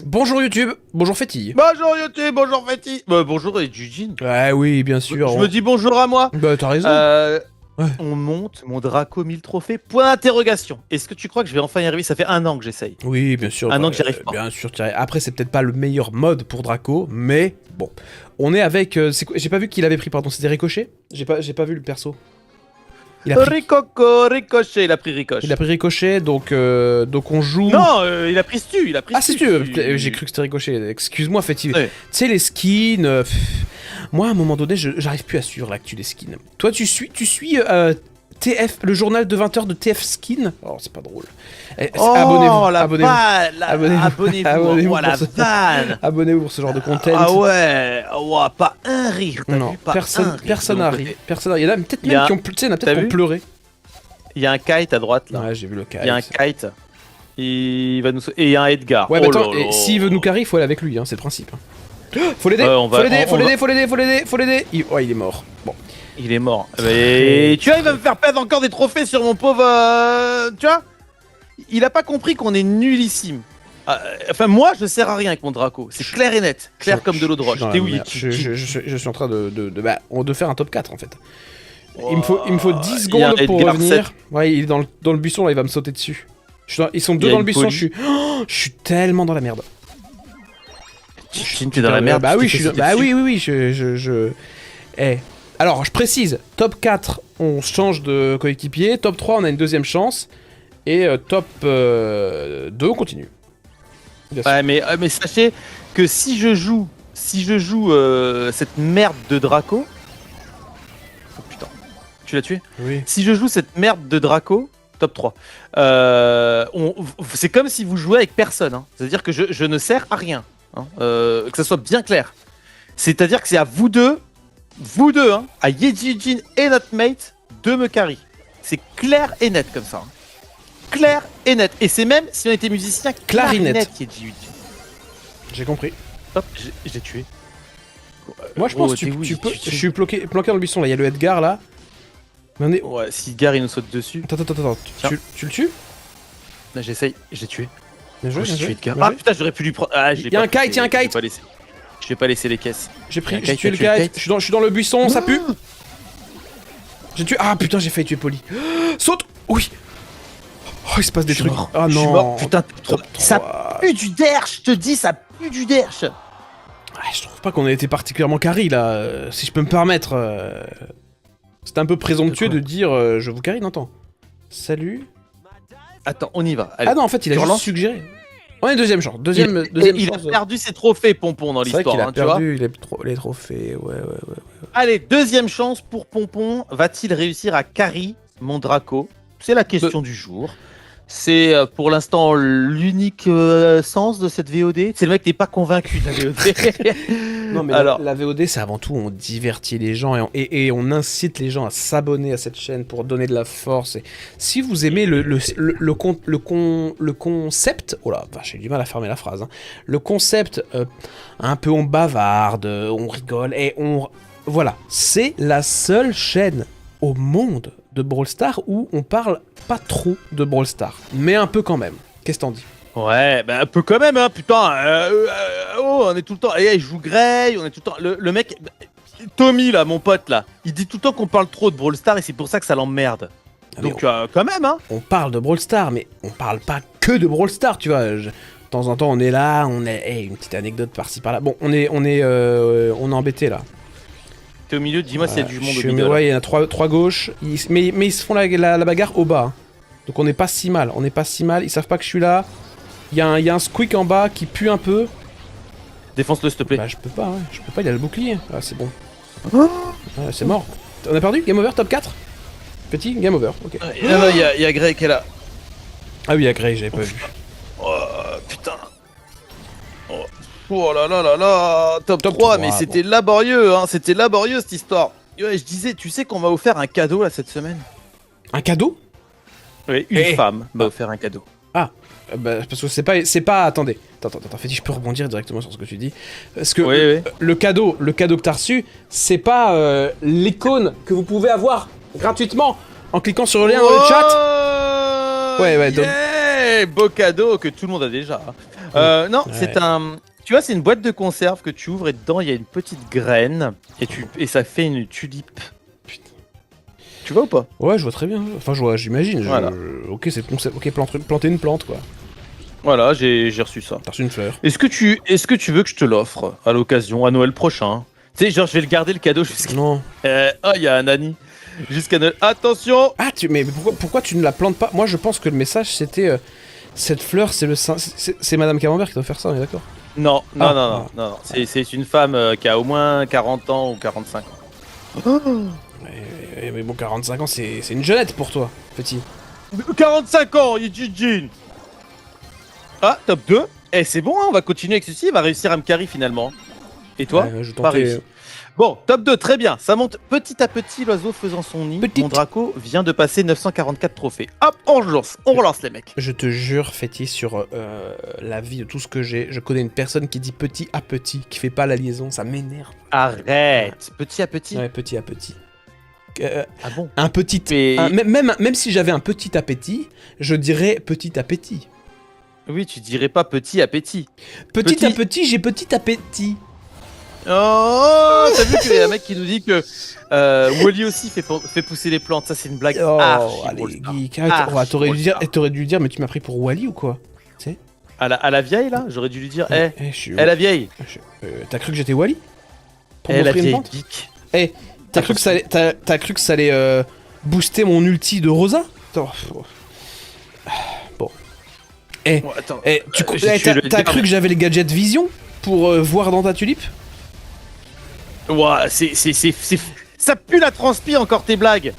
Bonjour YouTube, bonjour Fétille. Bonjour YouTube, bonjour Fatih. Bonjour et Jujin. Ouais, oui, bien sûr. Je me dis bonjour à moi. Bah, t'as raison. Ouais. On monte mon Draco 1000 trophées. Point d'interrogation. Est-ce que tu crois que je vais enfin y arriver? Ça fait 1 an que j'essaye. Oui, bien sûr. Un an que j'y arrive pas. Bien sûr, après, c'est peut-être pas le meilleur mode pour Draco, mais bon. On est avec. J'ai pas vu qu'il avait pris, pardon, c'était Ricochet. J'ai pas vu le perso. Il a pris, Ricochet, il a pris Ricochet. il a pris Ricochet, donc on joue. Non, il a pris Stu, Ah, c'est Stu. J'ai cru que c'était Ricochet. Excuse-moi, Fétille. Ouais. Tu sais, les skins. Moi, à un moment donné, j'arrive plus à suivre l'actu des skins. Toi, tu suis TF, le journal de 20h de TF Skin. Oh, c'est pas drôle. Oh, abonnez-vous. Abonnez-vous. La vanne. Abonnez-vous pour ce genre de content. Ah ouais, oh, pas un rire. Non, vu, pas personne un rire personne de mon n'a côté. ri. Personne n'a ri. Il y en a peut-être Il y a- même qui ont, tu sais, il y en a peut-être T'as qui ont vu pleuré. Il y a un kite à droite là. Ouais, j'ai vu le cas. Il y a un kite. Il va nous... Et il y a un Edgar. Ouais, bah Oh attends, là et là. s'il veut nous carrer, il faut aller avec lui, hein, c'est le principe. Faut l'aider, on va- faut l'aider, on faut va- l'aider, faut l'aider, faut l'aider, faut l'aider. Ouais, il est mort. Bon. Il est mort. Mais tu vois, il va me faire perdre encore des trophées sur mon pauvre. Tu vois, il a pas compris qu'on est nullissime. Enfin, moi, je sers à rien avec mon Draco. C'est clair et net. Clair comme de l'eau de roche. Dans la T'es où merde. Je suis en train de faire un top 4 en fait. Il me faut 10 il y a un secondes pour Edgar revenir. Ouais, il est dans le buisson là, il va me sauter dessus. Ils sont Il deux y a dans le une buisson, police. je suis tellement dans la merde. T'es dans la merde. Bah oui, tu t'es sauté bah dessus. oui, Eh. Alors, je précise, top 4, on change de coéquipier, top 3, on a une deuxième chance, et top 2, on continue. Bien sûr. Ouais, mais sachez que si je joue cette merde de Draco. Oh putain. Tu l'as tué? Oui. Si je joue cette merde de Draco, top 3, c'est comme si vous jouez avec personne. Hein. C'est-à-dire que je ne sers à rien. Hein. Que ça soit bien clair. C'est-à-dire que c'est à vous deux, hein, à Yejijin et notre mate, de me carry. C'est clair et net comme ça. Hein. Clair et net. Et c'est même, si on était musicien, Clarinette. Yejijin. J'ai compris. Hop, j'ai tué. Moi, je Gros, pense que t'es où, tu peux. tu- Je suis planqué dans le buisson là, il y a le Edgar là. Mais on est. Ouais, si Gare il nous saute dessus. Attends, Tiens. tu le tues? Là, j'essaye, j'ai tué. Bien joué, Oh, bien j'ai joué. tué Edgar. bien Ah joué. putain, j'aurais pu lui prendre. Ah, Il y a un kite, il y a un kite. Je vais pas laisser les caisses. J'ai pris, Il y a un j'ai kite, tué le tu as tué le kite, je suis dans le buisson, ça pue. J'ai tué. Ah putain, j'ai failli tuer Polly. Saute! Oui! Oh, il se passe des Je suis trucs. mort. Ah Je suis non! mort. Putain, Top ça 3. pue du derche, je te dis, ça pue du derche. Ouais, je trouve pas qu'on ait été particulièrement carry là, si je peux me permettre. C'était un peu présomptueux De de quoi dire je vous carry, non, attends. Salut. Attends, on y va. Allez. Ah non, en fait, il a Tu juste relances suggéré. On est deuxième genre, il, deuxième il a chance. perdu ses trophées, Pompon, dans C'est vrai l'histoire, qu'il a hein, tu vois. perdu les trophées, ouais. Allez, deuxième chance pour Pompon. Va-t-il réussir à carry mon Draco? C'est la question du jour. C'est pour l'instant l'unique sens de cette VOD. C'est le mec qui n'est pas convaincu de la VOD. Non mais Alors, la VOD c'est avant tout on divertit les gens et on incite les gens à s'abonner à cette chaîne pour donner de la force. Et si vous aimez le concept, oh là, j'ai du mal à fermer la phrase. Hein. Le concept, un peu on bavarde, on rigole et voilà, c'est la seule chaîne au monde de Brawl Stars où on parle pas trop de Brawl Stars, mais un peu quand même. Qu'est-ce que t'en dis? ouais, bah un peu quand même, hein, putain. Oh, on est tout le temps. Et il joue Grey, on est tout le temps. Le mec, Tommy là, mon pote là, il dit tout le temps qu'on parle trop de Brawl Stars et c'est pour ça que ça l'emmerde. Ah, mais Donc quand même, hein. on parle de Brawl Stars, mais on parle pas que de Brawl Stars, tu vois. De temps en temps, on est là, une petite anecdote par-ci par-là. Bon, on est embêté là. T'es au milieu, dis-moi s'il y a du monde au Mais milieu. ouais, il y en a trois gauches. Mais ils se font la bagarre au bas. Hein. Donc on n'est pas si mal. Ils savent pas que je suis là. Il y a un squeak en bas qui pue un peu. Défonce-le s'il te plaît. Bah je peux pas, il a le bouclier. Ah c'est bon. Oh. Ouais, c'est mort. On a perdu? Game over, top 4? Petit, game over, ok. Non, il y a Grey qui est là. Ah oui, il y a Grey, j'avais pas vu. Oh putain. Oh là là là là. Top 3, 3, mais bon. c'était laborieux, hein. C'était laborieux cette histoire. Ouais, je disais, tu sais qu'on m'a offert un cadeau là cette semaine? Un cadeau? Oui, une femme m'a offert un cadeau. Bah, parce que c'est pas, attendez, attends, Féti, je peux rebondir directement sur ce que tu dis. Parce que Oui. le cadeau que t'as reçu, c'est pas l'icône que vous pouvez avoir gratuitement en cliquant sur le lien dans le chat. Ouais, donc- beau cadeau que tout le monde a déjà. Non, Ouais. c'est un. Tu vois, c'est une boîte de conserve que tu ouvres et dedans il y a une petite graine et ça fait une tulipe. Putain. Tu vois ou pas? Ouais, je vois très bien. Enfin, j'imagine. Voilà. Ok, c'est le concept. Ok, planter une plante, quoi. Voilà, j'ai reçu ça. T'as reçu une fleur. Est-ce que tu veux que je te l'offre à l'occasion, à Noël prochain? Tu sais, genre, je vais le garder le cadeau jusqu'à. Non. Oh, il y a un Annie. Jusqu'à Noël. Attention! Ah, mais pourquoi tu ne la plantes pas? Moi, je pense que le message, c'était... cette fleur, c'est Madame Camembert qui doit faire ça, on est d'accord? Non, Ah, non. C'est une femme qui a au moins 40 ans ou 45 ans. Mais bon, 45 ans, c'est une jeunette pour toi, petit. 45 ans, Yijin. Ah, top 2. Eh, c'est bon, hein, on va continuer avec ceci. Il va réussir à me carry finalement. Et toi? Ouais, je Pas tentais... réussi. Bon, top 2, très bien. Ça monte petit à petit, l'oiseau faisant son nid. Petite. Mon Draco vient de passer 944 trophées. Hop, on relance les mecs. Je te jure, Fétis, sur la vie de tout ce que j'ai, je connais une personne qui dit petit à petit, qui fait pas la liaison, ça m'énerve. Arrête. Petit à petit. Ouais, petit à petit. Ah bon? Un petit... Mais- même si j'avais un petit appétit, je dirais petit appétit. Oui, tu dirais pas petit à petit. Petit à petit, j'ai petit appétit. Oh, t'as vu qu'il y a un mec qui nous dit que Wally aussi fait pousser les plantes. Ça, c'est une blague. Oh, archi allez, Brawl Stars. geek. Archi T'aurais Brawl dû dire, Stars. t'aurais dû dire, mais tu m'as pris pour Wally ou quoi? À la vieille, là, j'aurais dû lui dire, Je suis... la vieille. T'as cru que j'étais Wally? Pour La m'offrir une vieille plante? geek. T'as cru que ça allait booster mon ulti de Rosa? Attends, bon. Bon, attends. T'as cru que j'avais les gadgets vision pour voir dans ta tulipe? Ouah, ça pue la transpi encore tes blagues.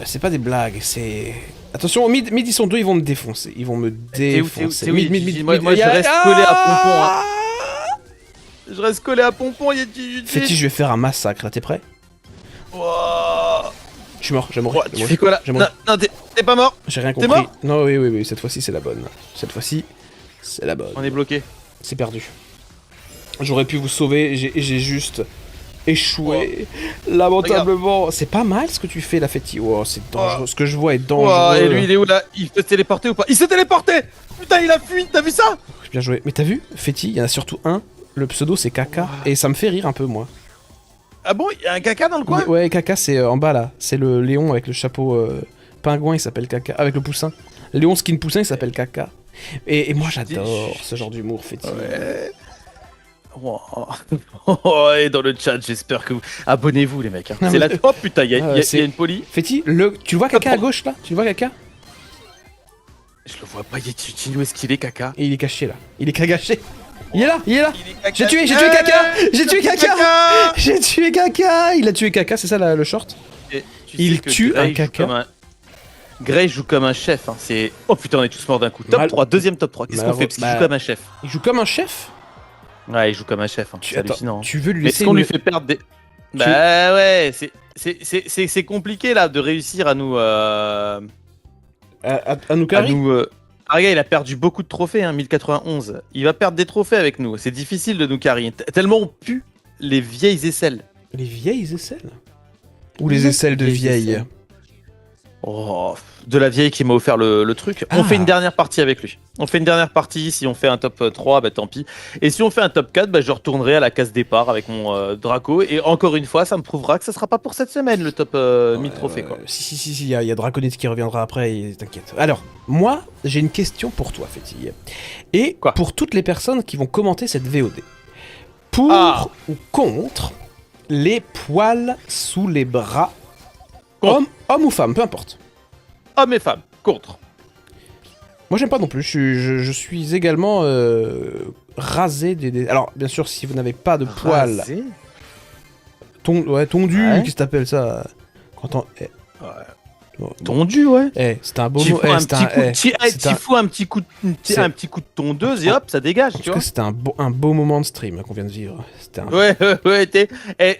C'est pas des blagues, c'est... Attention, mid ils sont deux, ils vont me défoncer. Ils vont me défoncer. T'es où, Mid, moi, je reste collé à Pompon. Hein. Je reste collé à Pompon, il y a du... Fétis, je vais faire un massacre, là, t'es prêt? Ouah. Je suis mort, j'ai mort. Tu fais quoi là? Non, t'es pas mort. J'ai rien T'es compris. mort Non, oui, cette fois-ci c'est la bonne. Cette fois-ci, c'est la bonne. On est bloqué. C'est perdu. J'aurais pu vous sauver, j'ai juste échoué. Lamentablement. C'est pas mal ce que tu fais, la Fétis. Oh, c'est dangereux. Ce que je vois est dangereux. Ouah, et lui, il est où là? Il peut se téléporter ou pas? Il s'est téléporté. Putain, il a fui, t'as vu ça? Bien joué. Mais t'as vu, Fétis, il y en a surtout un. Le pseudo c'est Kaka. Et ça me fait rire un peu, moi. Ah bon, il y a un caca dans le coin? Ouais, Kaka, c'est en bas là. C'est le Léon avec le chapeau pingouin, il s'appelle Kaka. Avec le poussin. Léon skin poussin, il s'appelle Kaka. Et moi j'adore ce genre d'humour, Fétis. Ouais. Oh, et dans le chat, j'espère que vous... Abonnez-vous les mecs. Hein. Non, C'est mais- la... Oh putain, il y a une poly. Fétis, tu le vois Kaka à gauche là? Tu le vois Kaka? Je le vois pas, où est-ce qu'il est, caca? Et il est caché là. Il est caché. Il est là, il est là. Il est caca. J'ai tué Kaka. J'ai tué Kaka. J'ai tué Kaka. Il a tué Kaka, c'est ça le short? Et tu Il sais que tue Grey un joue caca. comme Grey joue comme un chef. Hein. C'est... Oh putain, on est tous morts d'un coup. Top Mal- 3, deuxième top 3. Qu'est-ce qu'on fait? Parce qu'il joue comme un chef. Il joue comme un chef? Ouais, il joue comme un chef. Hein. C'est Attends, hallucinant. Hein. tu veux lui Mais laisser est-ce qu'on une... lui fait perdre des... Bah ouais, c'est compliqué là de réussir à nous... à nous à carrer? nous Ah, regarde, il a perdu beaucoup de trophées, hein, 1091. Il va perdre des trophées avec nous. C'est difficile de nous carry. Tellement on pue les vieilles aisselles. Les vieilles aisselles? Ou les aisselles de vieilles? aisselles. Oh, de la vieille qui m'a offert le truc. On Ah. fait une dernière partie avec lui. On fait une dernière partie. Si on fait un top 3, bah tant pis. Et si on fait un top 4, bah je retournerai à la case départ avec mon Draco. Et encore une fois, ça me prouvera que ça sera pas pour cette semaine le top 1000 trophées. Quoi. Si, il y a Draconite qui reviendra après, t'inquiète. Alors, moi, j'ai une question pour toi, Fétille. Et Quoi pour toutes les personnes qui vont commenter cette VOD. Pour ou contre les poils sous les bras, Contre. homme ou femme, peu importe. Hommes et femmes, contre. Moi, j'aime pas non plus. Je suis également rasé Alors, bien sûr, si vous n'avez pas de poils Rasé. tondu, Ouais. qu'est-ce que t'appelles ça? Quand on... Tondu, ouais. c'est un beau Tu mot. fous un petit coup, c'est tu un- fous un petit coup, C'est- un petit coup de tondeuse et hop, ça dégage, En tu tout vois. cas, c'était un beau moment de stream qu'on vient de vivre. C'était un... Ouais, t'es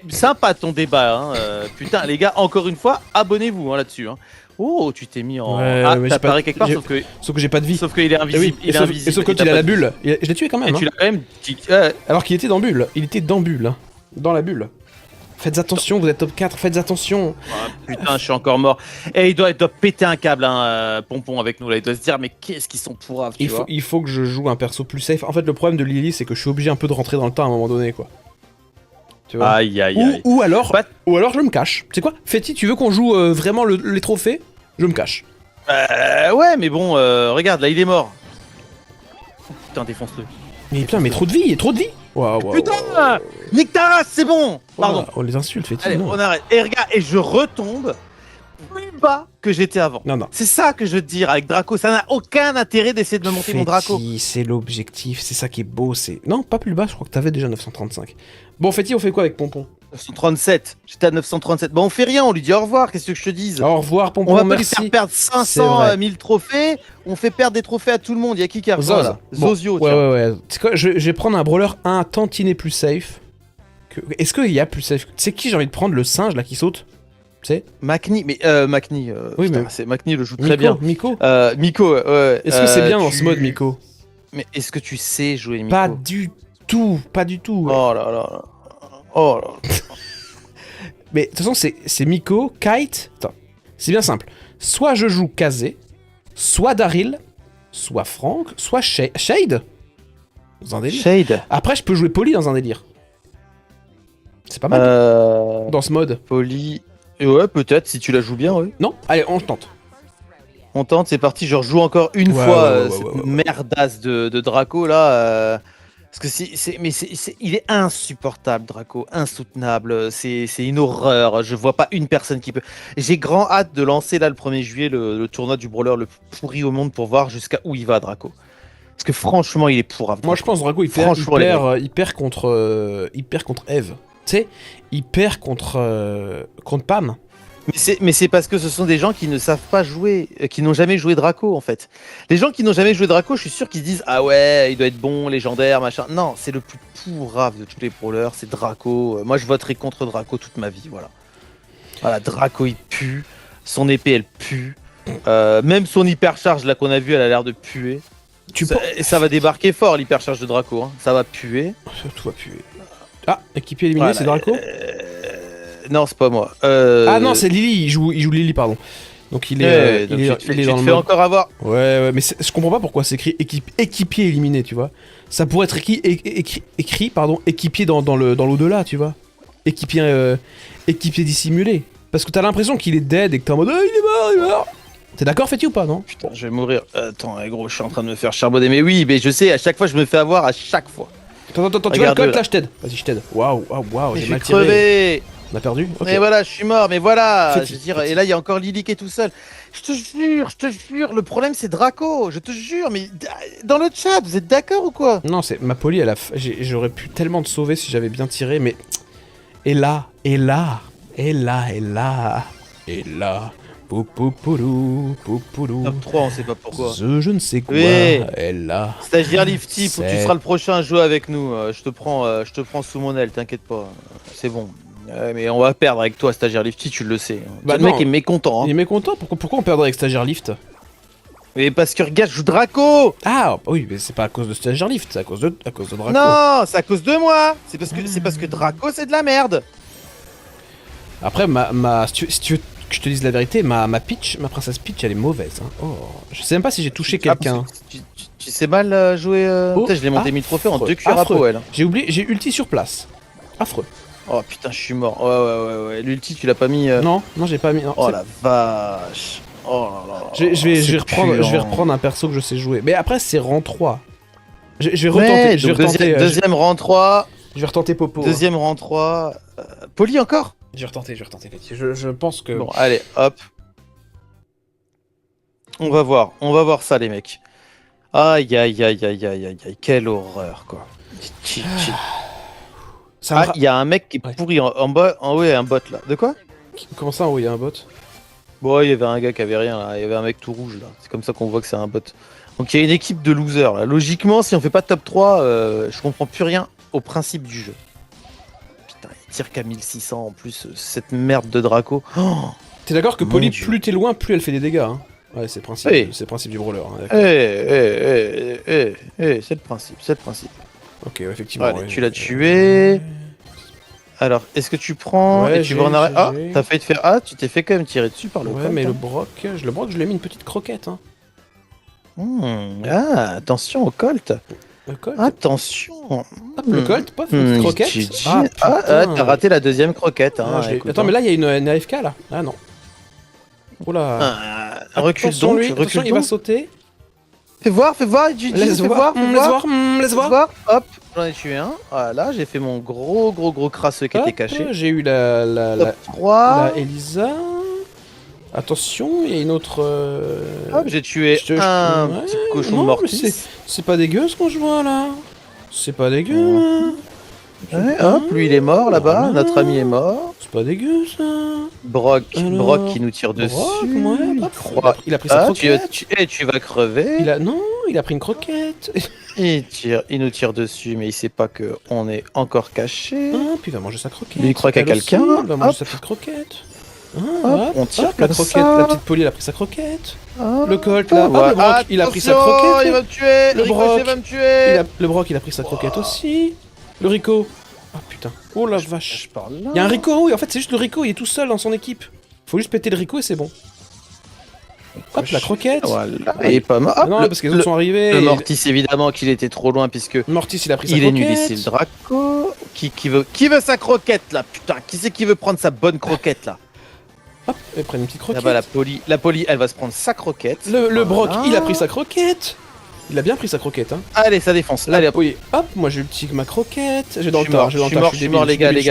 sympa ton débat. Hein. Putain, les gars, encore une fois, abonnez-vous hein, là-dessus. Hein. Oh, tu t'es mis en. Ouais, Ah, mais j'ai t'apparais pas- quelque part, j'ai- sauf que j'ai pas de vie. qu'il est Eh invisible. oui, Il est invisible. et sauf et quand t'as il a pas la de- bulle. Je l'ai tué quand Et même. tu Hein. l'as quand même. Alors qu'il était dans bulle. Il était dans bulle. Dans la bulle. Faites attention, vous êtes top 4, faites attention. Ah, putain, je suis encore mort. Et il doit péter un câble, hein, Pompon, avec nous là. Il doit se dire, mais qu'est-ce qu'ils sont pourraves, tu vois. Il faut que je joue un perso plus safe. En fait, le problème de Lily, c'est que je suis obligé un peu de rentrer dans le temps à un moment donné, quoi. Tu vois. Aïe, aïe, aïe. Ou alors Pas- je me cache. Tu sais quoi, Fetty, tu veux qu'on joue vraiment les trophées? Je me cache. Ouais, mais bon, regarde, là, il est mort. Putain, défonce-le. Mais putain, mais trop de vie, il y a trop de vie. Waouh, Putain, nique ta race, c'est bon. Pardon. Oh, les insultes, Fetty. Allez, non. on arrête. Et regarde, et je retombe plus bas que j'étais avant. Non. C'est ça que je veux te dire avec Draco. Ça n'a aucun intérêt d'essayer de me monter mon Draco. Fetty, c'est l'objectif, c'est ça qui est beau, c'est... Non, pas plus bas, je crois que t'avais déjà 935. Bon, Fetty, on fait quoi avec Pompon? 937. J'étais à 937. Bon, on fait rien, on lui dit au revoir. Qu'est-ce que je te dise? Au revoir, Pompon, On va pas merci. lui faire perdre C'est 500 vrai. 000 trophées. On fait perdre des trophées à tout le monde. Il y a qui a rejoint Zoz. là? Bon, Zozio, ouais, tiens. ouais. C'est quoi, je vais prendre un brawler un tantinet plus safe. Est-ce qu'il y a plus safe? C'est qui j'ai envie de prendre, le singe là qui saute? Tu sais? Macni, mais Macni, Oui, putain, mais- c'est Macni le joue très bien. Miko? Miko, ouais. Est-ce que c'est bien dans tu- ce mode, Miko? Mais est-ce que tu sais jouer Miko? Pas du tout, pas du tout. Oh là là. Oh là. Mais de toute façon, c'est Miko, Kite. Attends, c'est bien simple. Soit je joue Kazé, soit Daryl, soit Frank, soit Shade. Dans un délire. Shade. Après, je peux jouer Polly dans un délire. C'est pas mal. Dans ce mode. Poli. Ouais, peut-être si tu la joues bien, ouais. Non? Allez, on tente. On tente, c'est parti. Je rejoue encore une Ouais, fois ouais, cette merdasse de Draco là. Parce que il est insupportable, Draco, insoutenable. C'est une horreur. Je vois pas une personne qui peut. J'ai grand hâte de lancer là le 1er juillet le tournoi du brawler le plus pourri au monde pour voir jusqu'à où il va, Draco. Parce que franchement, il est pourrave. Moi, je pense Drago, il perd, Franchement, il perd contre Eve. Tu sais, il perd contre Pam. Mais c'est parce que ce sont des gens qui ne savent pas jouer, qui n'ont jamais joué Draco en fait. Les gens qui n'ont jamais joué Draco, je suis sûr qu'ils se disent ah ouais, il doit être bon, légendaire, machin. Non, c'est le plus pourrave de tous les brawlers, c'est Draco. Moi je voterai contre Draco toute ma vie, voilà. Voilà, Draco il pue, son épée elle pue, même son hypercharge là qu'on a vu, elle a l'air de puer. Ça va débarquer fort l'hypercharge de Draco, hein. Ça va puer. Tout va puer. Ah, équipier éliminé, Voilà, c'est Draco. Non, c'est pas moi. Ah non, c'est Lily, il joue Lily, pardon. Donc il est, donc il est, tu te il est fais dans le fais mode. encore avoir. Ouais, mais je comprends pas pourquoi c'est écrit équipier éliminé, tu vois. Ça pourrait être écrit, équipier dans l'au-delà, tu vois. Équipier dissimulé. Parce que t'as l'impression qu'il est dead et que t'es en mode il est mort. T'es d'accord, Fetty, ou pas, non? Putain, je vais mourir. Attends, gros, je suis en train de me faire charbonner. Mais oui, mais je sais, à chaque fois, je me fais avoir, à chaque fois. Attends, tu vois le Regarde, code là. là, je t'aide. Vas-y, je t'aide. Waouh, Mais j'ai je mal vais tiré. crever. On a perdu? Ok. Mais voilà, je suis mort, mais voilà. Fetty, Je veux dire, Fetty. et là, il y a encore Lily qui est tout seul. Je te jure, le problème, c'est Draco. Je te jure, mais dans le chat, vous êtes d'accord ou quoi? Non, c'est ma Polly, j'aurais pu tellement te sauver si j'avais bien tiré, mais... Et là... Poupoulou. Top 3, on sait pas pourquoi. Je ne sais quoi, Oui. et là... Stagiaire Lifty, faut que tu C'est- seras le prochain à jouer avec nous. Je te prends sous mon aile, t'inquiète pas. C'est bon. Mais on va perdre avec toi, Stagiaire Lifty, tu le sais. Bah Le mec non. est mécontent. Hein. Il est mécontent, pourquoi on perdrait avec Stagiaire Lift? Mais parce que regarde, je joue Draco. Ah, oui, mais c'est pas à cause de Stagiaire Lift, c'est à cause de Draco. Non, c'est à cause de moi. C'est parce que Draco, c'est de la merde. Après, si tu veux que je te dise la vérité, ma princesse Peach, elle est mauvaise. Hein. Oh, je sais même pas si j'ai touché quelqu'un. Tu sais mal jouer. Oh, Putain, je l'ai monté 1000 trophées en 2 cuillères à affreux. peau, elle. J'ai oublié, j'ai ulti sur place. Affreux. Oh putain, je suis mort. Ouais. L'ulti, tu l'as pas mis. Non, j'ai pas mis. Non, Oh c'est- la vache. Oh là là. Je vais c'est reprendre un perso que je sais jouer. Mais après, c'est rang 3. Je vais Ouais, retenter. Je vais donc retenter. deuxième rang 3. Je vais retenter Popo. Deuxième rang 3. Poli encore. Je vais retenter, Petit. Je pense que. Bon, allez, hop. On va voir ça, les mecs. Aïe, quelle horreur, quoi. Ça me Ah, ra- il y a un mec qui est Ouais. pourri en bas. En haut, il y a un bot là. De quoi? Comment ça, il y a un bot? Bon, il y avait un gars qui avait rien là. Il y avait un mec tout rouge là. C'est comme ça qu'on voit que c'est un bot. Donc il y a une équipe de losers là. Logiquement, si on fait pas top 3, je comprends plus rien au principe du jeu. Putain, il tire qu'à 1600 en plus. Cette merde de Draco. Oh, T'es d'accord que Mon Polly, Dieu. plus t'es loin, plus elle fait des dégâts. Hein. Ouais, c'est le principe, Oui. c'est le principe du brawler. Hein, eh, d'accord. c'est le principe. Ok, ouais, effectivement. Allez, ouais. tu l'as tué. Alors, est-ce que tu prends Ouais, et tu vas en arrêt? Ah, j'ai. t'as failli te faire. Ah, tu t'es fait quand même tirer dessus par le Ouais, Colt, mais hein. le broc, je lui ai mis une petite croquette. Hein. Ah, attention au Colt. Le colt. Attention. Hop, le colt, pof, une petite croquette. Ah, putain. t'as raté la deuxième croquette. Ah, Hein, je l'ai- écoute, Attends, hein. mais là, il y a une AFK là. Ah non. Oula. Recule Attention, donc, lui, attention, il va sauter. Fais voir, Gigi, Laisse fais voir, fais laisse voir. voir, laisse Laisse voir. voir. Hop, j'en ai tué un. Voilà, j'ai fait mon gros crasseux qui était Hop, caché. j'ai eu la Top 3. Elisa. Attention, il y a une autre. Hop, j'ai tué je te- un ouais, petit cochon non, de mais mortis. c'est pas dégueu ce qu'on je vois là. C'est pas dégueu. hein. Ouais, hop, lui il est mort là-bas, Voilà. notre ami est mort. C'est pas dégueu ça. Brock Alors, qui nous tire dessus. Brock, ouais, il hop, croit. il a pris sa Ah, croquette. tu vas crever. Non, il a pris une croquette. Il nous tire dessus, mais il sait pas que on est encore caché. Hop, il va manger sa croquette. Lui, il croit qu'il y a Elle aussi, quelqu'un. Il va manger Hop. sa petite croquette. Hop, on tire hop, la comme croquette, ça. la petite Polly, elle a pris sa croquette. Ah, Le Colt là, hop, voilà. le Brock, il a pris sa Attention, croquette. il va me tuer. Le Ricochet Brock, va me tuer. Le Brock, il a pris sa croquette aussi. Le Rico. Ah putain. Oh la vache. Je parle là. Il y a un Rico, oui, en fait c'est juste le Rico, il est tout seul dans son équipe. Faut juste péter le Rico et c'est bon. Hop, la croquette. Voilà, il est pas mort. Hop, Non, parce que les autres sont arrivés. le et- Mortis, évidemment qu'il était trop loin puisque Mortis, il a pris sa il est croquette. nul ici, le Draco. Qui veut sa croquette là? Putain, qui c'est qui veut prendre sa bonne croquette là? Hop, et prennent une petite croquette. Là-bas, la Polly, elle va se prendre sa croquette. Le Brock, Voilà. il a pris sa croquette. Il a bien pris sa croquette, hein. Allez, ça défonce. Là, Allez, hop. oui. Hop, moi j'ai eu le petit ma croquette. J'ai dans Je le suis tard, mort, j'ai dans je le tard, suis mort, les gars, débile.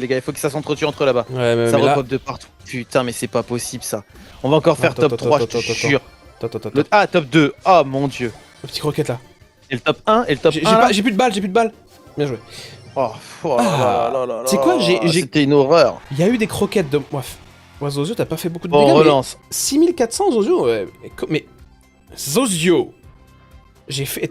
il faut que ça s'entretue entre eux là-bas. Ouais, mais Ça là. repop de partout. Putain, mais c'est pas possible ça. On va encore faire top 3, je te jure. Attends. Ah, top 2. Oh mon dieu. Le petit croquette là. Et le top 1 et le top J'ai 1 là. j'ai plus de balles. Bien joué. Oh, C'est quoi, j'ai- C'était une horreur. Il y a eu des croquettes de. Bref. Ouais, Zozio, t'as pas fait beaucoup de Bon, on dégâts. Mais relance. 6400 Zozio, ouais. Mais. Zozio!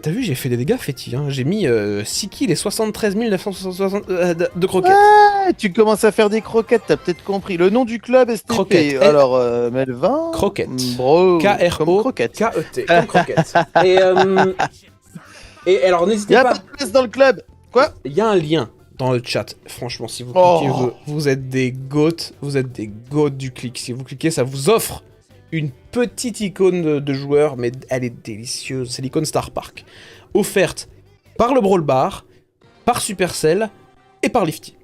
T'as vu, j'ai fait des dégâts fétis, hein. J'ai mis 6 kills et 73 960 de croquettes. Ah, tu commences à faire des croquettes, t'as peut-être compris. Le nom du club STP. Croquettes. Alors, Melvin. Croquettes. Bro. K-R-O. comme croquette. K-E-T, comme croquettes. Et alors, n'hésitez Y'a pas. pas de place dans le club. Quoi? Il y a un lien dans le chat. Franchement, si vous Oh. cliquez, vous êtes des goats. Vous êtes des goats du clic. Si vous cliquez, ça vous offre une petite icône de joueur, mais elle est délicieuse. C'est l'icône Star Park. Offerte par le Brawl Bar, par Supercell et par Lifty.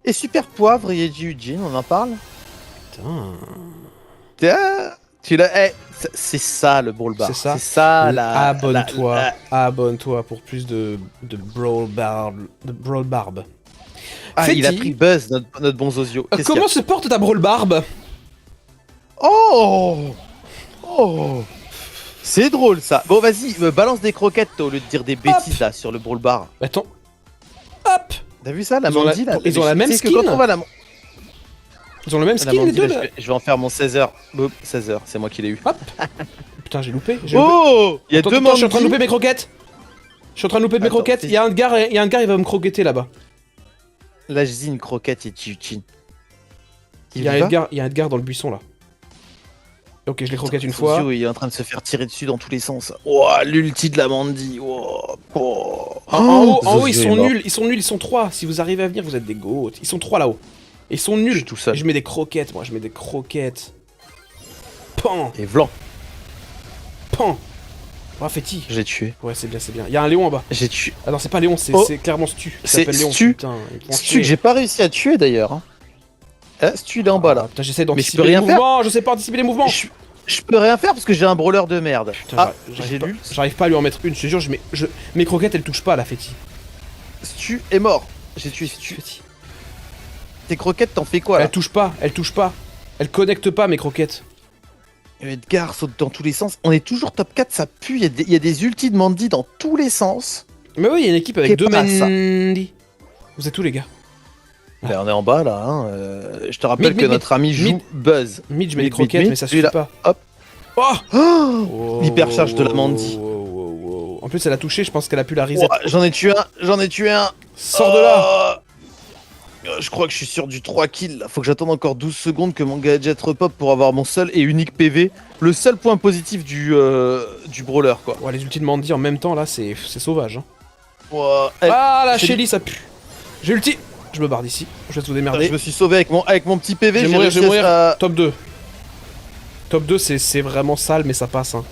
Et Super Poivre, Yeji Eugene, on en parle? Putain. Tiens, tu l'as. C'est ça le Brawl Bar. C'est ça. C'est ça la. Abonne-toi. la- Abonne-toi pour plus de Brawl Barb. De Brawl Barb. Ah, il a Fetty. pris Buzz, notre bon Zozio. Qu'est-ce qu'il y Comment a? se porte ta Brawl Barb? Oh! Oh! C'est drôle ça. Bon, vas-y, balance des croquettes toi, au lieu de dire des bêtises là sur le Brawl Bar. Attends. Hop! T'as vu ça, la Ils ont Mandy la- là? ils ont la même Tu sais que skin. quand on va la Ils ont le même La skin les Mandy, deux là, là. je vais en faire mon 16h. Boum, 16h, c'est moi qui l'ai eu. Putain, j'ai loupé. Oh! Il y a Attends, deux attends, je suis en train de Mandy. louper mes croquettes. Je suis en train de louper mes Attends, croquettes. t'es- Il y a un gars, il va me croquetter là-bas. Là, je dis une croquette et Chiuchin. Il y a un Edgar dans le buisson là. Ok, je l'ai croquette une fois. Il est en train de se faire tirer dessus dans tous les sens. Ouah, l'ulti de la Mandy. Ouah, oh. En haut, ils Zozio est sont mort. nuls. Ils sont 3. Si vous arrivez à venir, vous êtes des goats. Ils sont 3 là-haut. Et ils sont Je nuls. suis tout seul. Je mets des croquettes, moi. Je mets des croquettes. Pan, Et Vlan, pan. Oh, Fetty. j'ai tué. Ouais, c'est bien, c'est bien. Il y a un Léon en bas. J'ai tué. Ah non, c'est pas Léon, c'est Oh. c'est clairement Stu. Il C'est s'appelle Léon. Stu. Putain, il me prend Stu chier. que j'ai pas réussi à tuer d'ailleurs. Hein. Ah, Stu il est en bas là. Putain, j'essaie Mais je d'anticiper peux les rien faire. mouvements. Je sais pas anticiper les mouvements. Je peux rien faire parce que j'ai un brawler de merde. Putain, Ah, j'arrive j'ai pas- lu. J'arrive pas à lui en mettre une. Je te jure, mes croquettes, elles touchent pas la Fetty. Stu est mort. J'ai tué Stu. Fetty. Tes croquettes, t'en fais quoi là? Elle touche pas, elle touche pas. Elle connecte pas mes croquettes. Edgar saute dans tous les sens. On est toujours top 4, ça pue. Il y a des ultis de Mandy dans tous les sens. Mais oui, il y a une équipe avec Qu'est deux pas ça Mandy. Vous êtes tous les gars. Ben, on est en bas là. Hein. Je te rappelle Mid, que mid, notre ami joue mid. Buzz. Mid, je mets des Mid, croquettes, mid, mais ça celui-là. suffit pas. Hop. Oh, Oh, l'hypercharge de la Mandy. En plus, elle a touché, je pense qu'elle a pu la reset. Ouah, j'en ai tué un. Sors de là. Je crois que je suis sur du 3 kills. Là. Faut que j'attende encore 12 secondes que mon gadget repop pour avoir mon seul et unique PV. Le seul point positif du brawler quoi. Ouais, les ultis de Mandy en même temps, là, c'est sauvage. Hein. Ouah, Ah, la Shelly. Shelly, ça pue. J'ai ulti. Je me barre d'ici. Je vais vous je démerder. me suis sauvé avec mon petit PV. Je vais j'ai mourir, je réussi vais à- mourir. Top 2. Top 2, c'est vraiment sale, mais ça passe. Hein.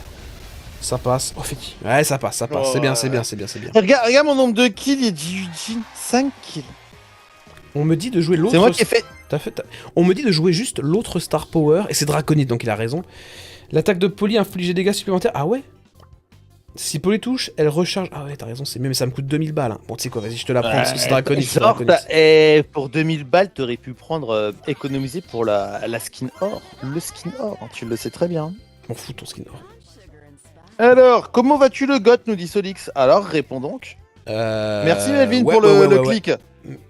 Ça passe. Oh, Feki. Ouais, ça passe, ça passe. Oh, C'est bien, ouais. c'est bien, c'est bien, c'est bien. Regarde mon nombre de kills, il est 18, 5 kills. On me dit de jouer l'autre. C'est moi qui ai fait. On me dit de jouer juste l'autre Star Power, et c'est Draconite, donc il a raison. L'attaque de Poly inflige des dégâts supplémentaires. Ah ouais? Si Poly touche, elle recharge. Ah ouais, t'as raison, c'est mais ça me coûte 2000 balles. Hein. Bon, tu sais quoi, vas-y, je te la prends, parce que c'est Draconite, c'est Draconite. Et pour 2000 balles, t'aurais pu prendre économiser pour la skin or. Le skin or, hein, tu le sais très bien. M'en fous ton skin or. Alors, comment vas-tu le GOT, nous dit Solix. Alors, réponds donc. Merci Melvin ouais, pour ouais, le ouais. clic.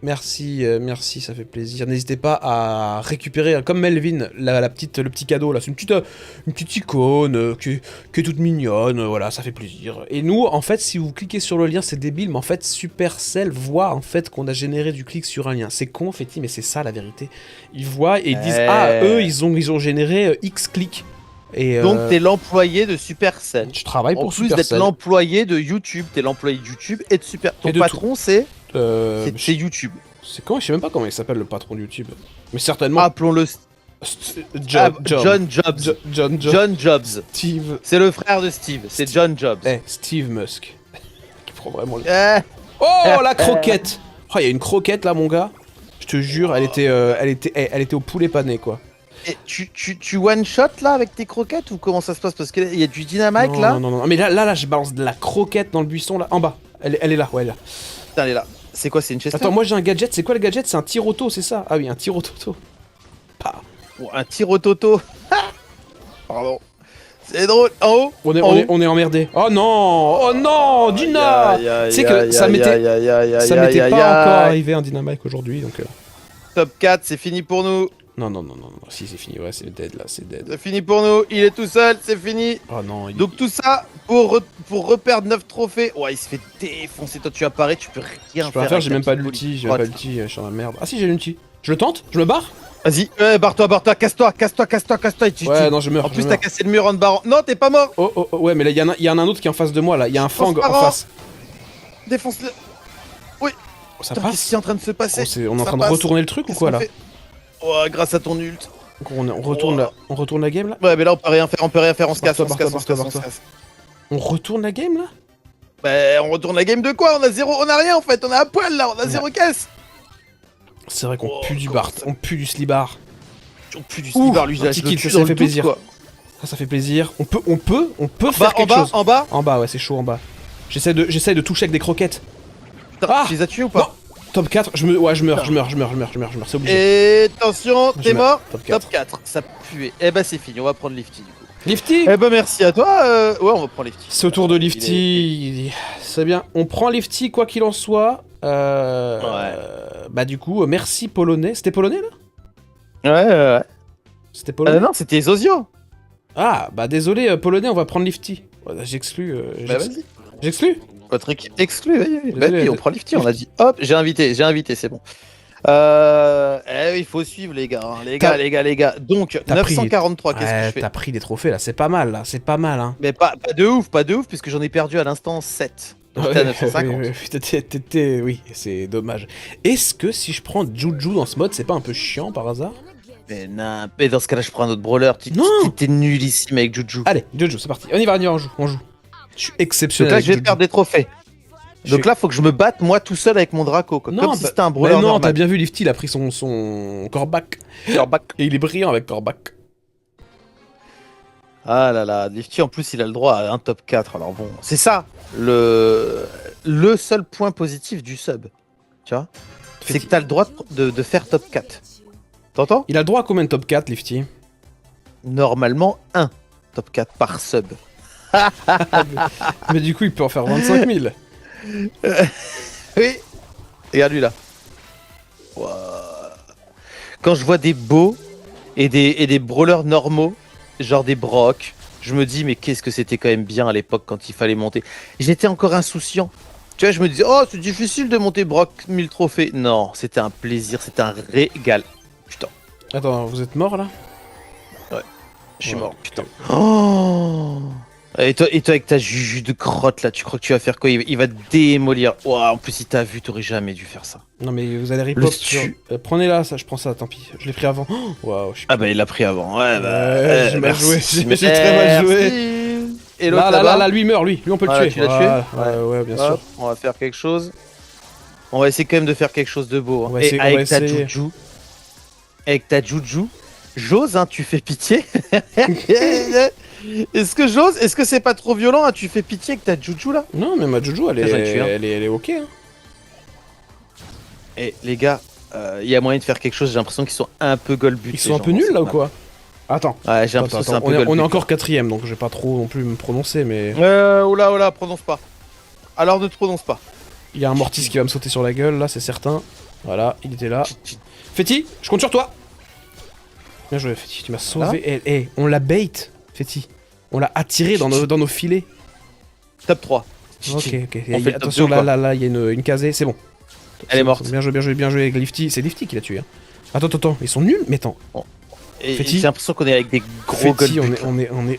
Merci, merci, ça fait plaisir. N'hésitez pas à récupérer, comme Melvin, le petit cadeau là. C'est une petite icône qui est toute mignonne. Voilà, ça fait plaisir. Et nous, en fait, si vous cliquez sur le lien, c'est débile, mais en fait, Supercell voit en fait qu'on a généré du clic sur un lien. C'est con, Feti, mais c'est ça la vérité. Ils voient et ils disent ah eux, ils ont généré X clics. Et Donc, t'es l'employé de Supercell. je travaille En pour plus d'être Supercell. l'employé de YouTube, t'es l'employé de YouTube et de Super. Ton Et de patron, c'est je- YouTube. c'est comment? Je sais même pas comment il s'appelle le patron de YouTube. Mais certainement. Appelons-le John John Jobs. John Jobs. Steve. C'est le frère de Steve, c'est John Jobs. Steve Musk. Qui prend vraiment le... Eh, Oh, la croquette. Oh, il y a une croquette là, mon gars. Je te jure, elle était au poulet pané, quoi. et tu one shot là avec tes croquettes ou comment ça se passe? Parce qu'il y a du dynamite non, là. non. Mais là, je balance de la croquette dans le buisson, là, en bas. Elle est là, ouais, elle est là. Putain, elle est là. C'est quoi, c'est une Chester? Attends, moi j'ai un gadget. C'est quoi le gadget? C'est un tir auto, c'est ça? Ah oui, un tir auto. Pas. Oh, un tir au toto. Pardon. C'est drôle. En haut. On est emmerdé. Oh non! Oh non! Dina! Tu sais que ça m'était pas encore arrivé un Dynamite aujourd'hui, donc... Top 4, c'est fini pour nous. Non, si c'est fini, ouais, c'est dead là, c'est dead. C'est fini pour nous. Il est tout seul, c'est fini. Oh non, Donc tout ça pour reperdre 9 trophées. Ouais, il se fait défoncer. Toi, tu apparais, tu peux rien je peux rien faire, j'ai même pas d'ulti, je suis dans la merde. Ah si, j'ai l'ulti. Je le tente? Je me barre? Vas-y, barre-toi, casse-toi. Ouais, non, je meurs. En plus, t'as cassé le mur en te barrant. Non, t'es pas mort. Oh, ouais, mais là, il y en a un autre qui est en face de moi, là. Il y a un fang en Transparent. face. Défonce-le. Oh, ça Putain, qu'est-ce passe? qui est en train de se passer? On est en Ça train de passe. retourner le truc ou Qu'est-ce quoi, qu'on là? fait? Oh, grâce à ton ult. Donc, on retourne la game, là? Ouais, mais là, on peut rien faire, on se casse, Barre-toi. On retourne la game, là? Bah, on retourne la game de quoi? On a rien en fait, on a un poil là, on a 0 caisse. C'est vrai qu'on Oh, pue du comment bar, ça- on pue du slibar. On pue du Ouh, slibard, lui, un là, petit je le kill, tue ça dans fait le doute, plaisir. quoi. Ça fait plaisir. On peut faire quelque chose. En bas. En bas, ouais, c'est chaud en bas. J'essaie de toucher avec des croquettes. Putain, Ah tu les as tués ou pas? Top 4, je meurs, c'est obligé. Et attention, Je t'es meurs. mort. Top Top 4, ça puait. Eh bah, c'est fini, on va prendre Lifty du coup. Lifty. Eh bah, merci à toi. Ouais, on va prendre Lifty. C'est au tour de Lifty. C'est bien. On prend Lifty quoi qu'il en soit. Bah du coup, merci Polonais. C'était Polonais là? Ouais. C'était Polonais. Non, c'était Zozio. Ah bah désolé Polonais, on va prendre Lifty. J'exclus. Bah, vas-y. J'exclus. Votre équipe exclue, oui. Bah, Désolé, oui, on prend Lifty, on a dit. Hop, j'ai invité, c'est bon. Il faut suivre les gars, hein. les gars. Donc, T'as 943, qu'est-ce que je fais? T'as pris des trophées là, c'est pas mal là, c'est pas mal hein. Mais pas de ouf, puisque j'en ai perdu à l'instant 7. Donc j'étais à 950. Oui, c'est dommage. Est-ce que si je prends Juju dans ce mode, c'est pas un peu chiant par hasard? Mais non, mais dans ce cas-là, je prends un autre brawler. Non. T'es nullissime avec Juju. Allez, Juju, c'est parti. On y va, on joue. Je suis Donc exceptionnel. là, avec je vais Juju. perdre des trophées. Je Donc suis- là, faut que je me batte moi tout seul avec mon Draco. Comme si c'était un brawler mais non, normal. t'as bien vu Lifty, il a pris son Corbac. Corbac. Et il est brillant avec Corbac. Ah là là, Lifty en plus il a le droit à un top 4, alors bon, c'est ça le seul point positif du sub, tu vois, c'est que t'as le droit de faire top 4. T'entends? Il a le droit à combien de top 4, Lifty? Normalement, un top 4 par sub. Mais du coup, il peut en faire 25 000. Oui. Regarde lui là. Ouah. Quand je vois des beaux et des brawlers normaux, genre des Brock, je me dis mais qu'est-ce que c'était quand même bien à l'époque quand il fallait monter. J'étais encore insouciant. Tu vois, je me disais oh c'est difficile de monter Brock 1000 trophées. Non, c'était un plaisir, c'était un régal. Putain, Attends, vous êtes mort là? je suis Ouais. mort. Putain. Oh Et toi avec ta juju de crotte là, tu crois que tu vas faire quoi? Il va te démolir. Ouah, en plus, il t'a vu, t'aurais jamais dû faire ça. Non mais vous allez Le rip-hop. stu- Prenez-la, ça, je prends ça, tant pis. Je l'ai pris avant. Oh, waouh, je suis... Ah bah, il l'a pris avant. Ouais, j'ai mal merci. joué, j'ai très mal joué. Merci. Et l'autre Là, là-bas, lui il meurt, lui on peut le Voilà, tuer. tu l'as Voilà, tué. ouais, bien Hop, sûr. on va faire quelque chose. On va essayer quand même de faire quelque chose de beau. Hein. On va Et essayer- on va avec ta essayer. juju, j'ose, hein, tu fais pitié. Est-ce que j'ose? Est-ce que c'est pas trop violent, hein? Tu fais pitié avec ta juju là? Non mais ma Jojo elle Ça, est, je vais le tuer, hein. elle est ok. Hein. Et les gars, il y a moyen de faire quelque chose. J'ai l'impression qu'ils sont un peu golbuts. Ils sont un peu nuls là ou quoi? Attends. Ouais, j'ai l'impression que c'est un peu on est golbuts. encore quatrième donc je vais pas trop non plus me prononcer mais... Oh là, prononce pas. Alors ne te prononce pas. Il y a un Mortis qui va me sauter sur la gueule là c'est certain. Voilà, il était là. Fetty, je compte sur toi. Bien joué Fetty, tu m'as sauvé. Eh, on l'a bait, Fetty. On l'a attiré dans nos filets. Top 3. Ok. On fait le top Attention, 2 ou pas là, il y a une casée, c'est bon. Elle est morte. Bien joué avec Lifty. C'est Lifty qui l'a tué. Hein. Attends, ils sont nuls, mais attends. Et Fetty. j'ai l'impression qu'on est avec des gros Fetty, golbuts.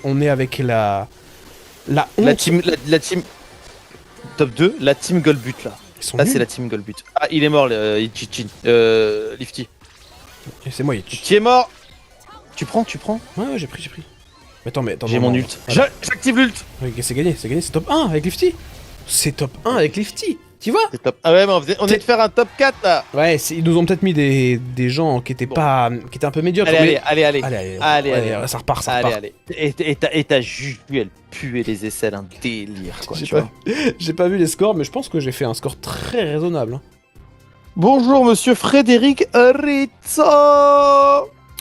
on est avec la honte. La team top 2, la team Golbut là. Ils sont Là nuls. c'est la team Golbut. Ah il est mort Jin. Lifty. Et c'est moi, Qui est mort. Tu prends. Ouais, j'ai pris. Mais attends. J'ai mon ult. J'active l'ult. Oui, c'est gagné, c'est top 1 avec Lifty. C'est top 1 avec Lifty, tu vois? C'est top. Ah ouais mais on est de faire un top 4 là. Ouais, ils nous ont peut-être mis des gens qui étaient pas... qui étaient un peu médiocres. mais- Allez. Ça repart. Allez. Et ta juju elle puait les aisselles, un délire quoi. J'ai Tu pas, vois. j'ai pas vu les scores, mais je pense que j'ai fait un score très raisonnable. Hein. Bonjour monsieur Frédéric Rizzo.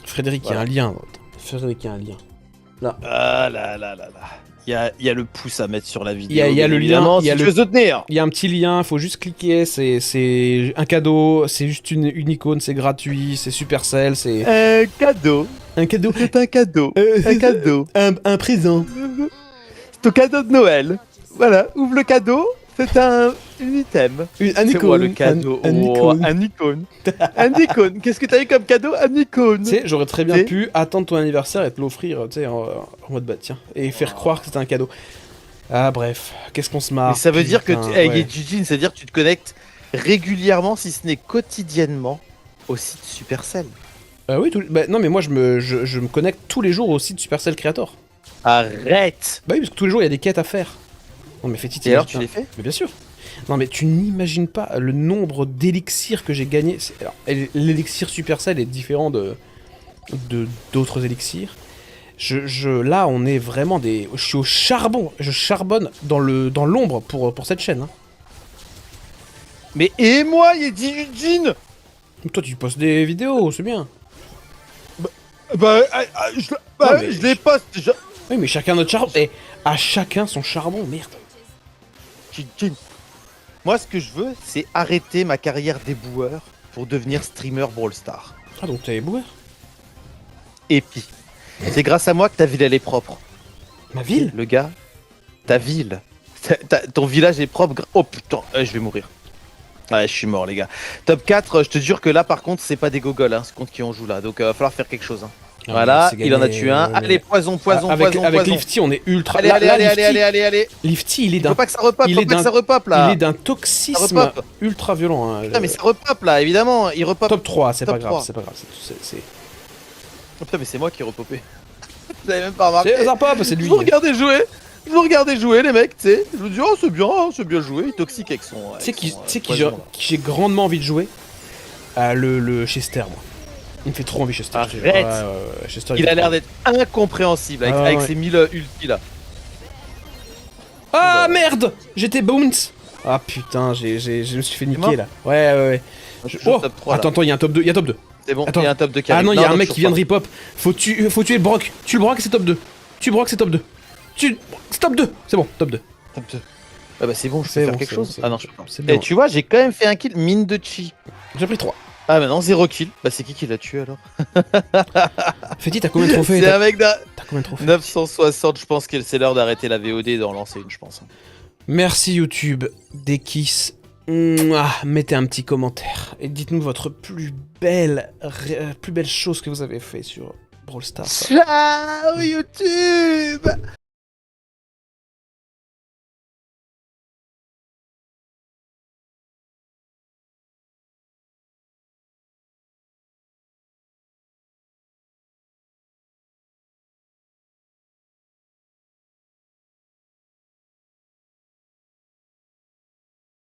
Frédéric, il y a un lien. Frédéric, il y a un lien. Ah là. Il y a le pouce à mettre sur la vidéo. Il y a le lien, évidemment, il y a si tu le- veux soutenir. Il y a un petit lien, faut juste cliquer, c'est un cadeau, c'est juste une icône, c'est gratuit, c'est Supercell, c'est Un cadeau. un cadeau. C'est un cadeau. Un cadeau. Un présent. C'est ton cadeau de Noël. Voilà, ouvre le cadeau. C'est un item. Un C'est icône. moi le cadeau. Un Oh, icône. un icône. Un icône. Qu'est-ce que t'as eu comme cadeau? Un icône. Tu sais, j'aurais très bien C'est- pu attendre ton anniversaire et te l'offrir, tu sais, en mode bah tiens, et faire croire que c'était un cadeau. Ah bref, qu'est-ce qu'on se marre. Mais ça veut dire que putain, avec ouais. Jijin, ça veut dire que tu te connectes régulièrement, si ce n'est quotidiennement, au site Supercell. Bah, non mais moi je me connecte tous les jours au site Supercell Creator. Arrête. Bah oui, parce que tous les jours il y a des quêtes à faire. Non mais Fétit, Et alors tu les fais? Mais bien sûr. Non mais tu n'imagines pas le nombre d'élixirs que j'ai gagné. Alors, l'élixir Supercell est différent d'autres élixirs. Là on est vraiment des... Je suis au charbon. Je charbonne dans l'ombre pour cette chaîne. Hein. Mais et moi, Jijin. Toi tu postes des vidéos, c'est bien. Je les poste déjà. Oui mais chacun notre charbon. Et à chacun son charbon, merde. Jijin. Moi, ce que je veux, c'est arrêter ma carrière d'éboueur pour devenir streamer Brawl Stars. Ah donc t'es boueur. Et puis, c'est grâce à moi que ta ville elle est propre. Ma ville. Le gars, ta ville. Ton village est propre. Oh putain, je vais mourir. Ouais, je suis mort, les gars. Top 4, je te jure que là, par contre, c'est pas des gogoles, hein, c'est contre qui on joue là. Donc, va falloir faire quelque chose. Hein. Ah, voilà, c'est il en a gagné, tué un. mais- Allez, poison. Avec Lifty on est ultra... Allez, Là, allez, Lifty, allez. Lifty il est Faut d'un... pas que ça repop, il faut est pas que d'un- ça repop là. Il est d'un toxisme Ça repop. ultra violent. Hein. Putain, mais ça repop là, évidemment, il repop. Top 3, c'est Top pas grave, 3. c'est pas grave. Oh, putain, mais c'est moi qui ai repopé. Vous avez même pas remarqué. C'est ça pop, c'est Je lui. vous regardais jouer, les mecs, tu sais. Je me dis, oh, c'est bien joué, il est toxique avec son. Tu sais qui poison, là. j'ai grandement envie de jouer le Chester, moi. Il me fait trop envie, Chester. Arrête. Chester, Il est a l'air trop- d'être incompréhensible avec, Ah, avec ouais. ses 1000 ulti là. Ah merde. J'étais bounce. Ah putain, je me suis fait mort niquer là. Ouais. Toujours top 3, là. Attends, il y a un top 2. Il y a top 2. C'est bon, Attends. il y a un top de carry. Ah non, il y a un mec toujours qui vient de pas. rip-hop. Faut tuer le broc. Tu le broc, c'est top 2. Tu broc, c'est top 2. C'est top 2. C'est bon, top 2. Top 2. Ah bah c'est bon, je C'est peux faire bon, quelque c'est chose. bon, c'est Ah bon. non, je peux pas. C'est Et bon. tu vois, j'ai quand même fait un kill, mine de chi. J'ai pris 3. Ah maintenant 0 kill. Bah c'est qui l'a tué alors? Fétis, t'as combien de trophées? C'est un mec d'un T'as combien de trophées? 960, je pense que c'est l'heure d'arrêter la VOD et d'en lancer une, je pense. Merci YouTube, des kiss. Mouah, mettez un petit commentaire et dites-nous votre plus belle chose que vous avez fait sur Brawl Stars. Ciao YouTube.